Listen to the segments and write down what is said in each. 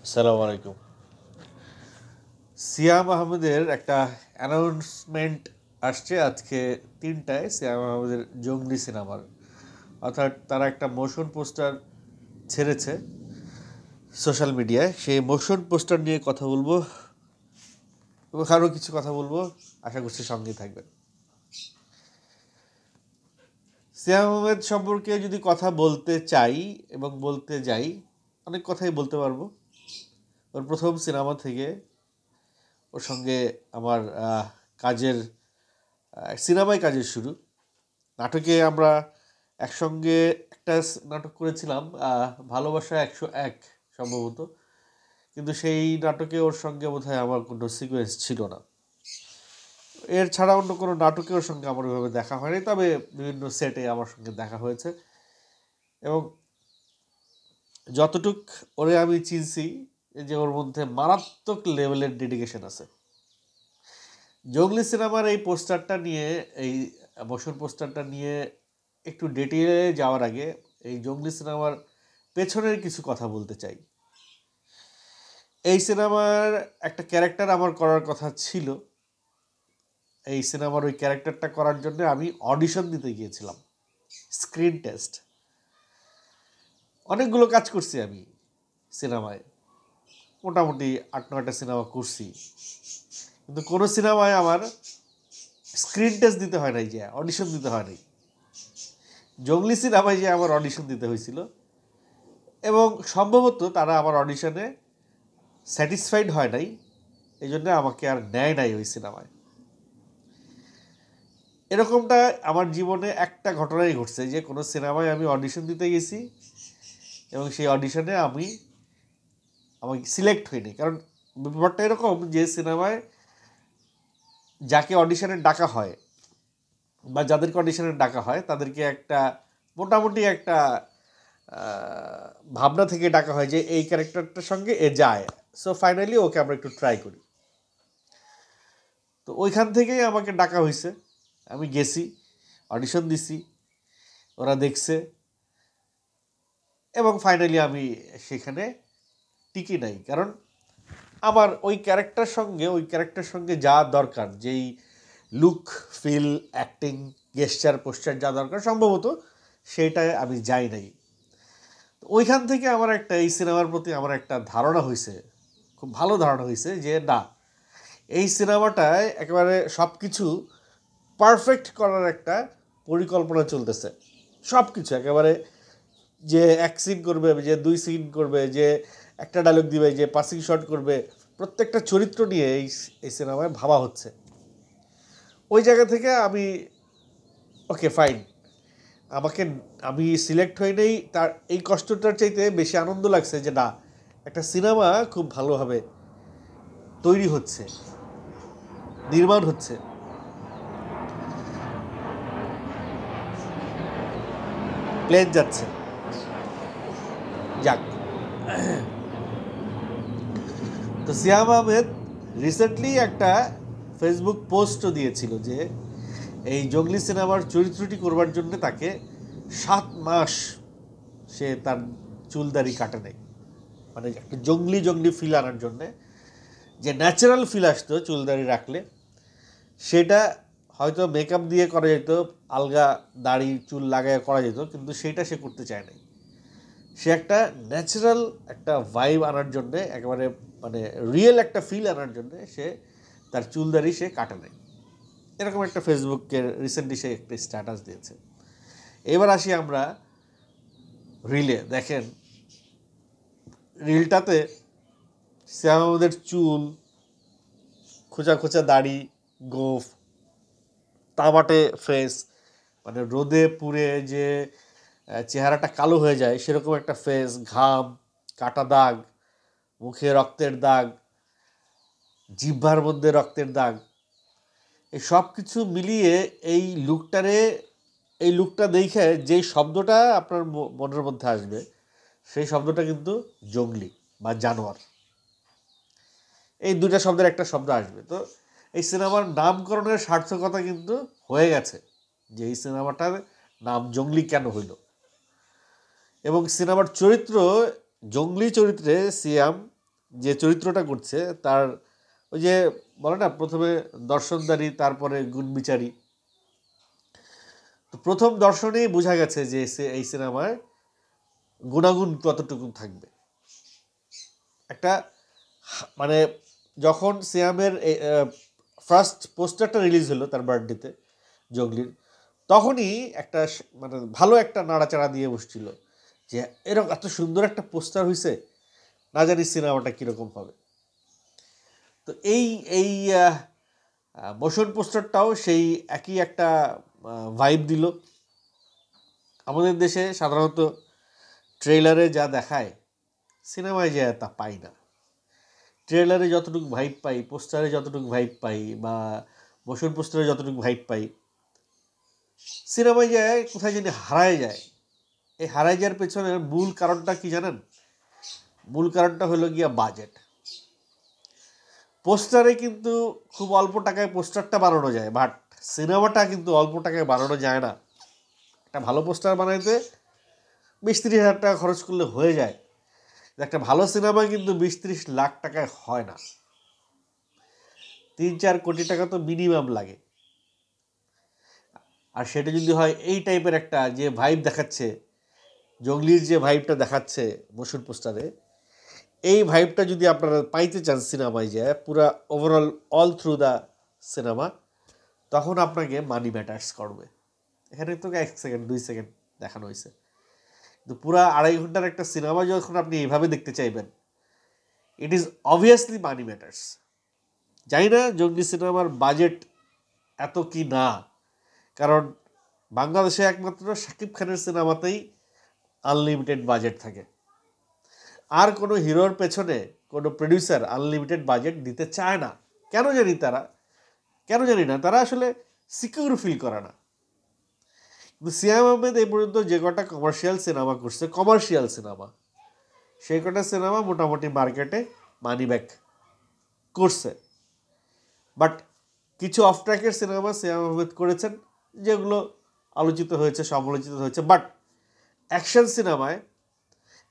আসসালামু আলাইকুম। সিয়াম আহমেদের একটা অ্যানাউন্সমেন্ট আসছে আজকে 3টায় সিয়াম আহমেদের জঙ্গলি সিনেমার। অর্থাৎ তারা একটা মোশন পোস্টার ছেড়েছে সোশ্যাল মিডিয়ায়। সেই মোশন পোস্টার নিয়ে কথা বলবো এবং আরও কিছু কথা বলবো, আশা করছি সঙ্গেই থাকবেন। সিয়াম আহমেদ সম্পর্কে যদি কথা বলতে চাই এবং বলতে যাই, অনেক কথাই বলতে পারবো। ওর প্রথম সিনেমা থেকে ওর সঙ্গে আমার কাজের সিনেমায় কাজের শুরু। নাটকে আমরা একসঙ্গে একটা নাটক করেছিলাম, ভালোবাসা 101 সম্ভবত, কিন্তু সেই নাটকে ওর সঙ্গে বোধহয় আমার কোনো সিকোয়েন্স ছিল না। এর ছাড়া অন্য কোনো নাটকে ওর সঙ্গে আমার ওইভাবে দেখা হয়নি, তবে বিভিন্ন সেটে আমার সঙ্গে দেখা হয়েছে এবং যতটুক ওরে আমি চিনছি যে ওর মধ্যে মারাত্মক লেভেলের ডেডিকেশন আছে। জঙ্গলি সিনেমার এই পোস্টারটা নিয়ে, এই মোশন পোস্টারটা নিয়ে একটু ডিটেইলে যাওয়ার আগে এই জঙ্গলি সিনেমার পেছনের কিছু কথা বলতে চাই। এই সিনেমার একটা ক্যারেক্টার আমার করার কথা ছিল। এই সিনেমার ওই ক্যারেক্টারটা করার জন্য আমি অডিশন দিতে গিয়েছিলাম, স্ক্রিন টেস্ট। অনেকগুলো কাজ করছি আমি সিনেমায়, মোটামুটি 8-9টা সিনেমা করছি, কিন্তু কোনো সিনেমায় আমার স্ক্রিন টেস্ট দিতে হয় নাই, যে অডিশন দিতে হয় নাই। জঙ্গলি সিনেমায় যে আমার অডিশন দিতে হয়েছিল এবং সম্ভবত তারা আমার অডিশনে স্যাটিসফাইড হয় নাই, এই জন্য আমাকে আর নেয় নাই ওই সিনেমায়। এরকমটা আমার জীবনে একটা ঘটনাই ঘটছে, যে কোনো সিনেমায় আমি অডিশন দিতে গেছি এবং সেই অডিশনে আমাকে সিলেক্ট হয়নি। কারণ ব্যাপারটা এরকম যে সিনেমায় যাকে অডিশনে ডাকা হয় বা যাদেরকে অডিশনে ডাকা হয় তাদেরকে একটা মোটামুটি একটা ভাবনা থেকে ডাকা হয় যে এই ক্যারেক্টারটার সঙ্গে এ যায়, সো ফাইনালি ওকে আমরা একটু ট্রাই করি। তো ওইখান থেকেই আমাকে ডাকা হয়েছে, আমি গেছি, অডিশন দিছি, ওরা দেখছে এবং ফাইনালি আমি সেখানে টিকি নাই। কারণ আমার ওই ক্যারেক্টার সঙ্গে যা দরকার, যেই look, feel, acting, gesture, poster যা দরকার, সম্ভবত সেইটায় আমি যাই নাই। ওইখান থেকে আমার একটা এই সিনেমার প্রতি আমার একটা ধারণা হয়েছে, খুব ভালো ধারণা হয়েছে যে না, এই সিনেমাটায় একেবারে সব কিছু পারফেক্ট করার একটা পরিকল্পনা চলতেছে। সব কিছু একেবারে, যে এক সিন করবে, যে 2 সিন করবে, যে একটা ডায়লগ দিবে, যে পাসিং শট করবে, প্রত্যেকটা চরিত্র নিয়ে এই সিনেমায় ভাবা হচ্ছে। ওই জায়গা থেকে আমি ওকে ফাইন, আমাকে আমি সিলেক্ট হই নেই, তার এই কষ্টটার চাইতে বেশি আনন্দ লাগছে যে না, একটা সিনেমা খুব ভালোভাবে তৈরি হচ্ছে, নির্মাণ হচ্ছে। প্লেন যাচ্ছে, যাক। তো সিয়াম আহমেদ রিসেন্টলি একটা ফেসবুক পোস্টও দিয়েছিল যে এই জঙ্গলি সিনেমার চরিত্রটি করবার জন্য তাকে 7 মাস সে তার চুলদারি কাটে নেয়। মানে একটা জঙ্গলি ফিল আনার জন্যে, যে ন্যাচারাল ফিল আসতো চুলদারি রাখলে, সেটা হয়তো মেকআপ দিয়ে করা যেত, আলগা দাড়ি চুল লাগায় করা যেত, কিন্তু সেটা সে করতে চায় নাই। সে একটা ন্যাচারাল একটা ভাইব আনার জন্যে, একেবারে মানে রিয়েল একটা ফিল আনার জন্যে সে তার চুলদারি সে কাটে নেয়। এরকম একটা ফেসবুকের রিসেন্টলি সে একটা স্ট্যাটাস দিয়েছে। এবার আসি আমরা রিলে। দেখেন রিলটাতে শ্যাম আমাদের চুল, খোঁচা খোঁচা দাড়ি, গোঁফ, তামাটে ফেস, মানে রোদে পুড়ে যে চেহারাটা কালো হয়ে যায় সেরকম একটা ফেস, ঘাম, কাটা দাগ, মুখে রক্তের দাগ, জিহ্বার মধ্যে রক্তের দাগ, এই সব কিছু মিলিয়ে এই লুকটা দেখে যেই শব্দটা আপনার মনের মধ্যে আসবে, সেই শব্দটা কিন্তু জঙ্গলি বা জানোয়ার। এই দুটা শব্দের একটা শব্দ আসবে। তো এই সিনেমার নামকরণের সার্থকতা কিন্তু হয়ে গেছে, যে এই সিনেমাটার নাম জঙ্গলি কেন হইল। এবং সিনেমার চরিত্র, জঙ্গলি চরিত্রে সিয়াম যে চরিত্রটা করছে তার ওই যে বলে না প্রথমে দর্শনদারি তারপরে গুণবিচারী, তো প্রথম দর্শনেই বোঝা গেছে যে এই সিনেমায় গুণাগুণ কতটুকু থাকবে। একটা মানে যখন সিয়ামের ফার্স্ট পোস্টারটা রিলিজ হলো তার বার্থডেতে জঙ্গলির, তখনই একটা মানে ভালো একটা নাড়াচাড়া দিয়ে বসছিল যে এরকম এত সুন্দর একটা পোস্টার হয়েছে, না জানি সিনেমাটা কীরকম হবে। তো এই এই মোশন পোস্টারটাও সেই একই একটা ভাইব দিল। আমাদের দেশে সাধারণত ট্রেলারে যা দেখায় সিনেমায় যায় তা পাই না। ট্রেলারে যতটুকু ভাইব পাই, পোস্টারে যতটুকু ভাইব পাই, বা মোশন পোস্টারে যতটুকু ভাইব পাই, সিনেমায় যায় কোথায় জানি হারায় যায়। এই হারায় যাওয়ার পেছনে মূল কারণটা কি জানেন? মূল কারণটা হলো গিয়া বাজেট। পোস্টারে কিন্তু খুব অল্প টাকায় পোস্টারটা বানানো যায়, বাট সিনেমাটা কিন্তু অল্প টাকায় বানানো যায় না। একটা ভালো পোস্টার বানাইতে 20-30 হাজার টাকা খরচ করলে হয়ে যায়। একটা ভালো সিনেমা কিন্তু 20-30 লাখ টাকায় হয় না, 3-4 কোটি টাকা তো মিনিমাম লাগে। আর সেটা যদি হয় এই টাইপের একটা যে ভাইব দেখাচ্ছে, জঙ্গলির যে ভাইবটা দেখাচ্ছে মোশন পোস্টারে, এই ভাইবটা যদি আপনারা পাইতে চান সিনেমায় যায় পুরা overall all through the cinema, তখন আপনাকে মানি ম্যাটার্স করবে। এখানে তো 1 সেকেন্ড 2 সেকেন্ড দেখানো হয়েছে, কিন্তু পুরা 2.5 ঘন্টার একটা সিনেমা যখন আপনি এইভাবে দেখতে চাইবেন, it is obviously money matters. জানি না জঙ্গলি সিনেমার বাজেট এত কি না, কারণ বাংলাদেশে একমাত্র শাকিব খানের সিনেমাতেই আনলিমিটেড বাজেট থাকে। আর কোনো হিরোর পেছনে কোনো প্রডিউসার আনলিমিটেড বাজেট দিতে চায় না। কেন জানি না, তারা আসলে সিকিউর ফিল করে না। কিন্তু সিয়াম আহমেদ এই পর্যন্ত যে কটা কমার্শিয়াল সিনেমা করছে, সেই কটা সিনেমা মোটামুটি মার্কেটে মানি ব্যাক করছে। বাট কিছু অফ ট্র্যাকের সিনেমা সিয়াম আহমেদ করেছেন যেগুলো আলোচিত হয়েছে, সমালোচিত হয়েছে। বাট অ্যাকশন সিনেমায়,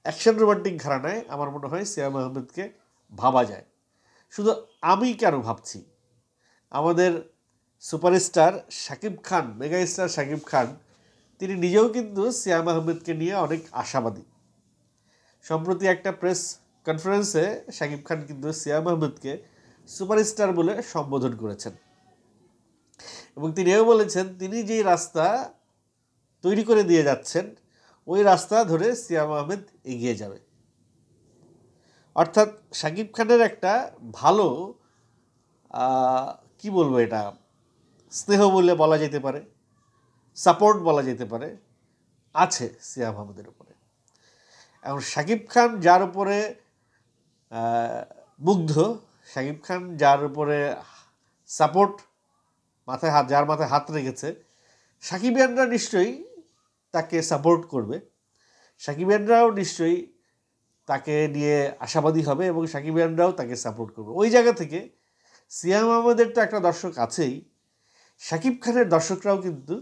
অ্যাকশন রোমান্টিক ঘরানায় আমার মনে হয় সিয়াম আহমেদকে ভাবা যায়। শুধু আমি কেন ভাবছি, আমাদের superstar Shakib Khan, mega star Shakib Khan, তিনি নিজেও কিন্তু সিয়াম আহমেদকে নিয়ে অনেক আশাবাদী। সম্প্রতি একটা প্রেস কনফারেন্সে শাকিব খান কিন্তু সিয়াম আহমেদকে সুপারস্টার বলে সম্বোধন করেছেন, এবং তিনিও বলেছেন তিনি যেই রাস্তা তৈরি করে দিয়ে যাচ্ছেন ওই রাস্তা ধরে সিয়াম আহমেদ এগিয়ে যাবে। অর্থাৎ শাকিব খানের একটা ভালো কি বলবো, এটা স্নেহ বলে বলা যেতে পারে, সাপোর্ট বলা যেতে পারে, আছে সিয়াম আহমেদের উপরে। এখন শাকিব খান যার উপরে মুগ্ধ, শাকিব খান যার উপরে সাপোর্ট, যার মাথায় হাত রেখেছে, সাকিবিয়ানরা নিশ্চয়ই তাকে সাপোর্ট করবে, সাকিবিয়ানরাও নিশ্চয়ই তাকে নিয়ে আশাবাদী হবে, এবং সাকিবিয়ানরাও তাকে সাপোর্ট করবে। ওই জায়গা থেকে সিয়াম আহমেদের তো একটা দর্শক আছেই, শাকিব খানের দর্শকরাও কিন্তু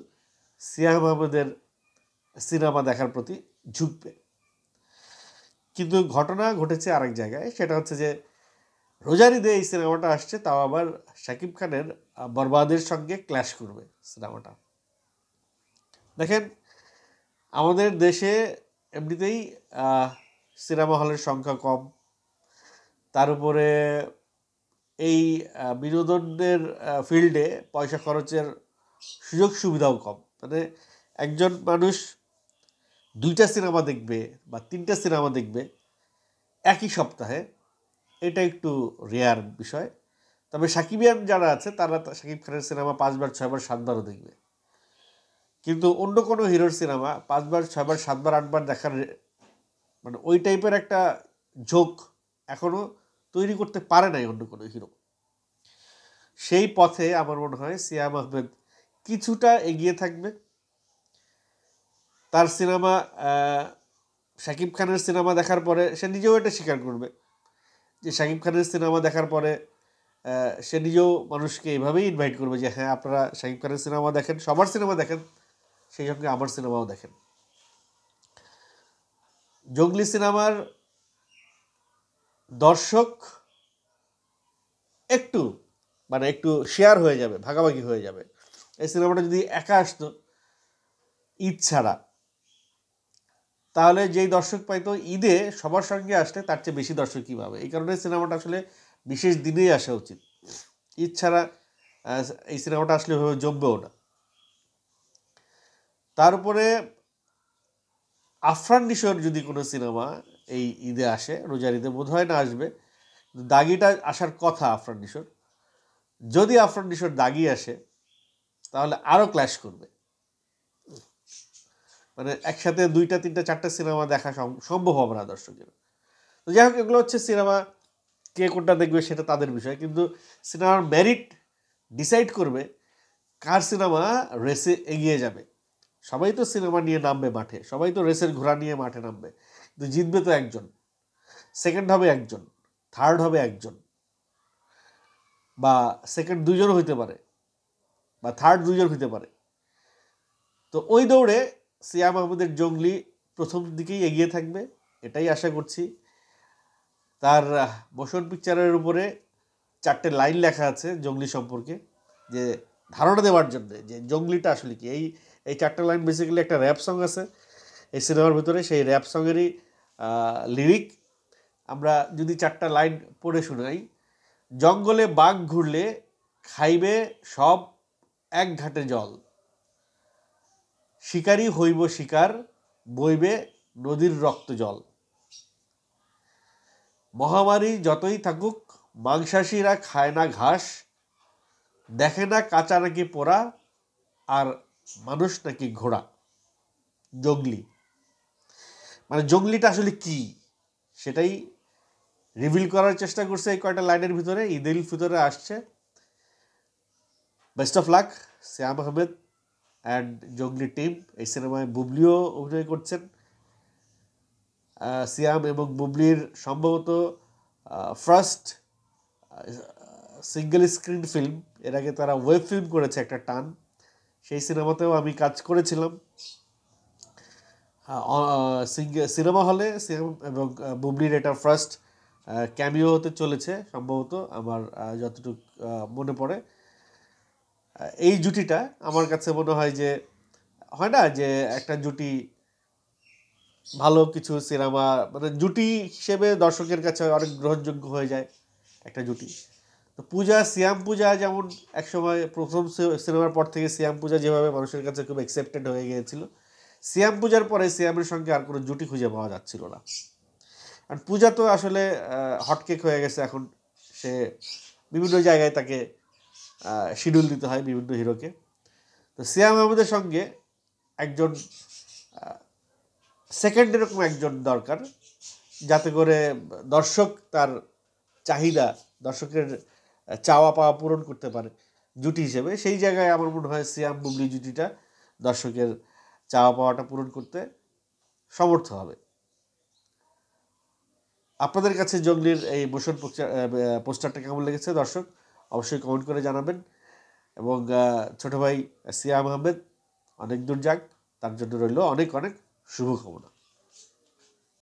সিয়াম আহমেদের সিনেমা দেখার প্রতি ঝুঁকবে। কিন্তু ঘটনা ঘটেছে আরেক জায়গায়, সেটা হচ্ছে যে রোজার ঈদে এই সিনেমাটা আসছে, তাও আবার শাকিব খানের বরবাদের সঙ্গে ক্ল্যাশ করবে সিনেমাটা। দেখেন, আমাদের দেশে এমনিতেই সিনেমা হলের সংখ্যা কম, তার উপরে এই বিনোদনের ফিল্ডে পয়সা খরচের সুযোগ সুবিধাও কম। মানে একজন মানুষ 2টা সিনেমা দেখবে বা 3টা সিনেমা দেখবে একই সপ্তাহে, এটা একটু রেয়ার বিষয়। তবে সাকিবিয়ান যারা আছে তারা শাকিব খানের সিনেমা 5বার 6বার 7বারও দেখবে, কিন্তু অন্য কোনো হিরোর সিনেমা 5বার 6বার 7বার 8বার দেখার মানে ওই টাইপের একটা ঝোঁক এখনও তৈরি করতে পারে নাই অন্য কোনো হিরো। সেই পথে আমার মনে হয় সিয়াম আহমেদ কিছুটা এগিয়ে থাকবে। তার সিনেমা, শাকিব খানের সিনেমা দেখার পরে সে নিজেও এটা স্বীকার করবে যে শাকিব খানের সিনেমা দেখার পরে সে নিজেও মানুষকে এইভাবেই ইনভাইট করবে যে হ্যাঁ, আপনারা শাকিব খানের সিনেমা দেখেন, সবার সিনেমা দেখেন, সেই সঙ্গে আমার সিনেমাও দেখেন। জঙ্গলি সিনেমার দর্শক একটু মানে একটু শেয়ার হয়ে যাবে, ভাগাভাগি হয়ে যাবে। এই সিনেমাটা যদি একা আসতো ঈদ ছাড়া, তাহলে যেই দর্শক পাইতো ঈদে সবার সঙ্গে আসলে তার চেয়ে বেশি দর্শক কী পাবে। এই কারণে সিনেমাটা আসলে বিশেষ দিনেই আসা উচিত। ঈদ ছাড়া এই সিনেমাটা আসলে জমবেও না। তার উপরে আফরান নিশোর যদি কোনো সিনেমা এই ঈদে আসে, রোজার ঈদে বোধ হয় না আসবে, দাগিটা আসার কথা আফরান নিশোর। যদি আফরান নিশোর দাগি আসে তাহলে আরও ক্ল্যাশ করবে, মানে একসাথে 2টা 3টা 4টা সিনেমা দেখা সম্ভব হবে না দর্শকের। তো যাই হোক, এগুলো হচ্ছে সিনেমা, কে কোনটা দেখবে সেটা তাদের বিষয়, কিন্তু সিনেমার মেরিট ডিসাইড করবে কার সিনেমা রেসে এগিয়ে যাবে। সবাই তো সিনেমা নিয়ে নামবে মাঠে, সবাই তো রেসের ঘোড়া নিয়ে মাঠে নামবে, কিন্তু জিতবে তো একজন, সেকেন্ড হবে একজন, থার্ড হবে একজন, বা সেকেন্ড 2জন হইতে পারে, বা থার্ড 2জন হইতে পারে। তো ওই দৌড়ে সিয়াম আহমেদের জঙ্গলি প্রথম দিকেই এগিয়ে থাকবে, এটাই আশা করছি। তার মোশন পিকচারের উপরে 4টে লাইন লেখা আছে জঙ্গলি সম্পর্কে, যে ধারণা দেওয়ার জন্য যে জঙ্গলিটা আসলে কি। এই 4টে লাইন বেসিক্যালি একটা র্যাপ সং আছে এই সিনেমার ভিতরে, সেই র্যাপ সঙেরই লিরিক। আমরা যদি 4টা লাইন পড়ে শোনাই: জঙ্গলে বাঘ ঘুরলে খাইবে সব এক ঘাটে জল, শিকারী হইব শিকার বইবে নদীর রক্ত জল, মহামারী যতই থাকুক মাংসাশীরা খায় না ঘাস, দেখে না কাঁচা নাকি পোড়া আর মানুষ নাকি ঘোড়া। জঙ্গলি মানে জঙ্গলিটা আসলে কি সেটাই রিভিল করার চেষ্টা করছে এই কয়টা লাইনের ভিতরে। ঈদুল ফিতরে আসছে। Best of luck Siam Ahmed and Jungli team. এই সিনেমায় বুবলিও অভিনয় করছেন। সিয়াম এবং বুবলির সম্ভবত ফার্স্ট সিঙ্গেল স্ক্রিন ফিল্ম। এর আগে তারা ওয়েব ফিল্ম করেছে একটা টান, সেই সিনেমাতেও আমি কাজ করেছিলাম। সিনেমা হলে সিয়াম এবং বুবলির এটা ফার্স্ট ক্যামিও হতে চলেছে সম্ভবত, আমার যতটুকু মনে পড়ে। এই জুটিটা আমার কাছে মনে হয় যে, হয় না যে একটা জুটি ভালো কিছু সিনেমা মানে জুটি হিসেবে দর্শকের কাছে অনেক গ্রহণযোগ্য হয়ে যায় একটা জুটি। তো পূজা সিয়াম পূজা যেমন একসময় প্রথম সিনেমার পর থেকে সিয়াম পূজা যেভাবে মানুষের কাছে খুব অ্যাকসেপ্টেড হয়ে গিয়েছিল, সিয়াম পূজার পরে সিয়ামের সঙ্গে আর কোনো জুটি খুঁজে পাওয়া যাচ্ছিল না। আর পূজা তো আসলে হটকেক হয়ে গেছে এখন। সে বিভিন্ন জায়গায় তাকে শিডিউল দিতে হয় বিভিন্ন হিরোকে। তো সিয়াম আহমেদের সঙ্গে একজন সেকেন্ড এরকম একজন দরকার, যাতে করে দর্শক তার চাহিদা, দর্শকের চাওয়া পাওয়া পূরণ করতে পারে জুটি হিসেবে। সেই জায়গায় আমার মনে হয় সিয়াম বুবলি জুটিটা দর্শকের চাওয়া পাওয়াটা পূরণ করতে সমর্থ হবে। আপনাদের কাছে জঙ্গলির এই মোশন পোস্টারটা কেমন লেগেছে দর্শক অবশ্যই কমেন্ট করে জানাবেন। এবং ছোট ভাই সিয়াম আহমেদ অনেক দূর যাক, তার জন্য রইল অনেক অনেক শুভকামনা।